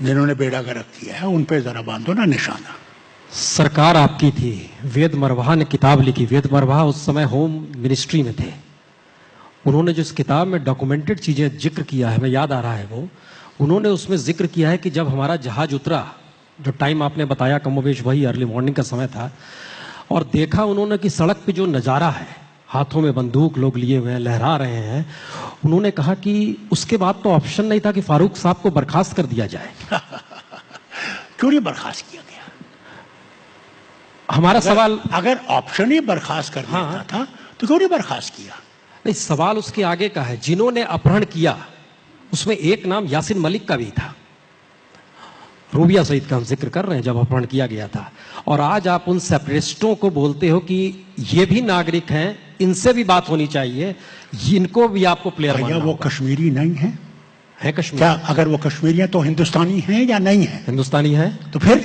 जिन्होंने बेड़ा गर्क किया है उन पे जरा बांधो ना निशाना। सरकार आपकी थी, वेद मरवाहा ने किताब लिखी। वेद मरवाहा उस समय होम मिनिस्ट्री में थे। उन्होंने जो इस किताब में डॉक्यूमेंटेड चीजें जिक्र किया है, हमें याद आ रहा है वो, उन्होंने उसमें जिक्र किया है कि जब हमारा जहाज उतरा, जो टाइम आपने बताया कमोबेश वही अर्ली मॉर्निंग का समय था, और देखा उन्होंने कि सड़क पे जो नज़ारा है, हाथों में बंदूक लोग लिए हुए हैं, लहरा रहे हैं, उन्होंने कहा कि उसके बाद तो ऑप्शन नहीं था कि फारूक साहब को बर्खास्त कर दिया जाए। क्यों नहीं बर्खास्त किया गया? हमारा सवाल, अगर ऑप्शन ही बर्खास्त कर देता था तो क्यों नहीं बर्खास्त किया? नहीं, सवाल उसके आगे का है। जिन्होंने अपहरण किया उसमें एक नाम यासिन मलिक का भी था। रूबिया सईद का हम जिक्र कर रहे हैं जब अपहरण किया गया था। और आज आप उन सेपरेटिस्टों को बोलते हो कि ये भी नागरिक हैं, इनसे भी बात होनी चाहिए, इनको भी आपको प्लेयर मानना वो होगा। कश्मीरी नहीं है कश्मीर? क्या अगर वो कश्मीरी है तो हिंदुस्तानी है या नहीं है? हिंदुस्तानी है। तो फिर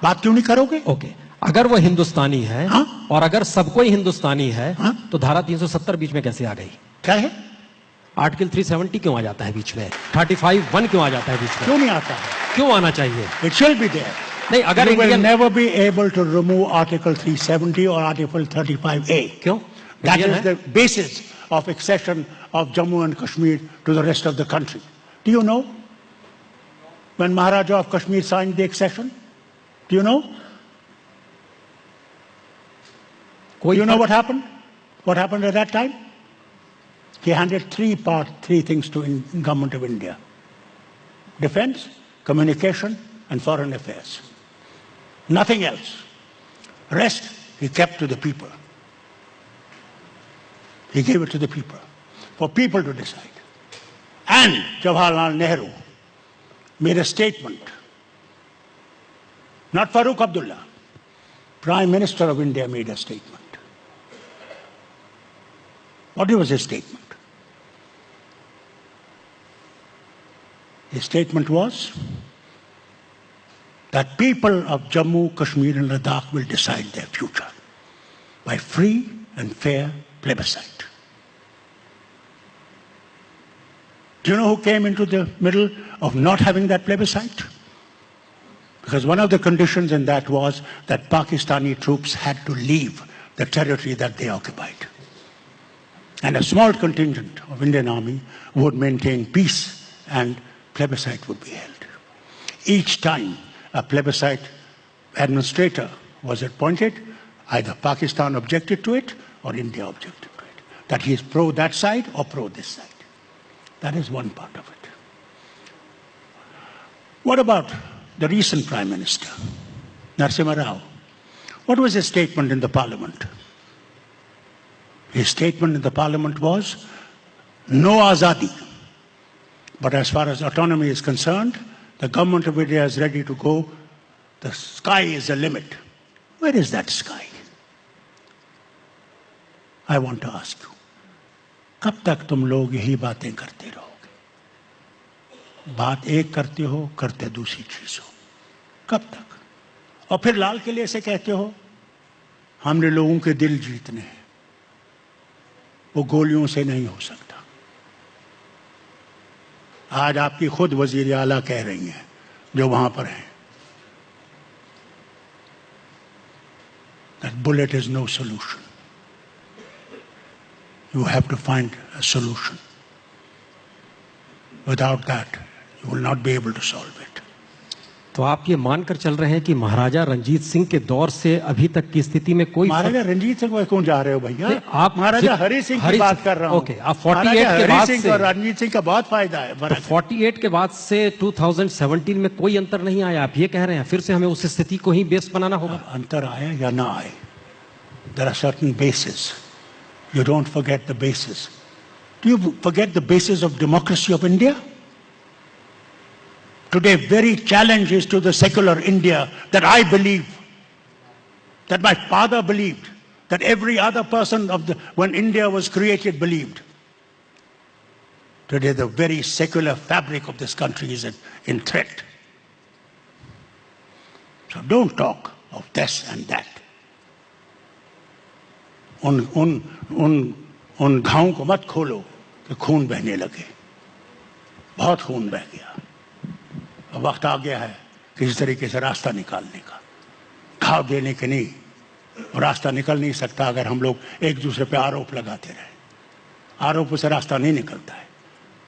बात क्यों नहीं करोगे? ओके, अगर वो हिंदुस्तानी है, हाँ? और अगर सबको ही हिंदुस्तानी है, हाँ? तो धारा 370 बीच में कैसे आ गई? क्या है? आर्टिकल 370 क्यों आ जाता है बीच में? 35(1) क्यों आ जाता है बीच में? क्यों नहीं आता है? क्यों आना चाहिए? It shall be there. नहीं, अगर You will Indian, never be able to remove Article 370 or Article 35A. क्यों? That इंडियन is है? the basis of accession of Jammu and Kashmir to the rest of the country. Do you know? When Maharaja of Kashmir signed the accession? Do you know? कोई You know what happened? What happened at that time? He handed three things to government of India: defense, communication, and foreign affairs. Nothing else. Rest he kept to the people. He gave it to the people, for people to decide. And Jawaharlal Nehru made a statement. Not Farooq Abdullah. Prime Minister of India made a statement. What was his statement? His statement was that people of Jammu, Kashmir and Ladakh will decide their future by free and fair plebiscite. Do you know who came into the middle of not having that plebiscite? Because one of the conditions in that was that Pakistani troops had to leave the territory that they occupied. And a small contingent of Indian Army would maintain peace and plebiscite would be held. Each time a plebiscite administrator was appointed, either Pakistan objected to it or India objected to it. That he is pro that side or pro this side. That is one part of it. What about the recent Prime Minister, Narasimha Rao? What was his statement in the Parliament? His statement in the Parliament was, no Azadi. But as far as autonomy is concerned, the government of India is ready to go. The sky is the limit. Where is that sky? I want to ask you, कब तक तुम लोग यही बातें करते रहोगे? बात एक करते हो, करते दूसरी चीज हो। कब तक? और फिर लाल किले से कहते हो हमने लोगों के दिल जीतने हैं। वो गोलियों से नहीं हो सकता। आज आपकी खुद वजीर आला कह रही हैं जो वहां पर हैं, that bullet is no solution. You have to find a solution. Without that, you will not be able to solve it. तो आप ये मानकर चल रहे हैं कि महाराजा रंजीत सिंह के दौर से अभी तक की स्थिति में कोई, महाराजा रंजीत सिंह को क्यों जा रहे हो भैया? आप महाराजा हरि सिंह की बात कर रहा हूं। ओके, आप 48 के बाद से, और रंजीत सिंह का बहुत फायदा है। तो 48 के बाद से 2017 में कोई अंतर नहीं आया, आप ये कह रहे हैं? फिर से हमें उस स्थिति को ही बेस बनाना होगा। अंतर आया या ना आए, there are certain bases. You don't forget the basis. Do you forget the basis of democracy of India? Today, very challenge is to the secular India that I believe, that my father believed, that every other person when India was created believed. Today, the very secular fabric of this country is in threat. So don't talk of this and that. उन घावों को मत खोलो कि खून बहने लगे। बहुत खून बह गया। वक्त आ गया है किसी तरीके से रास्ता निकालने का, घाव देने के नहीं। रास्ता निकल नहीं सकता अगर हम लोग एक दूसरे पे आरोप लगाते रहे। आरोपों से रास्ता नहीं निकलता है।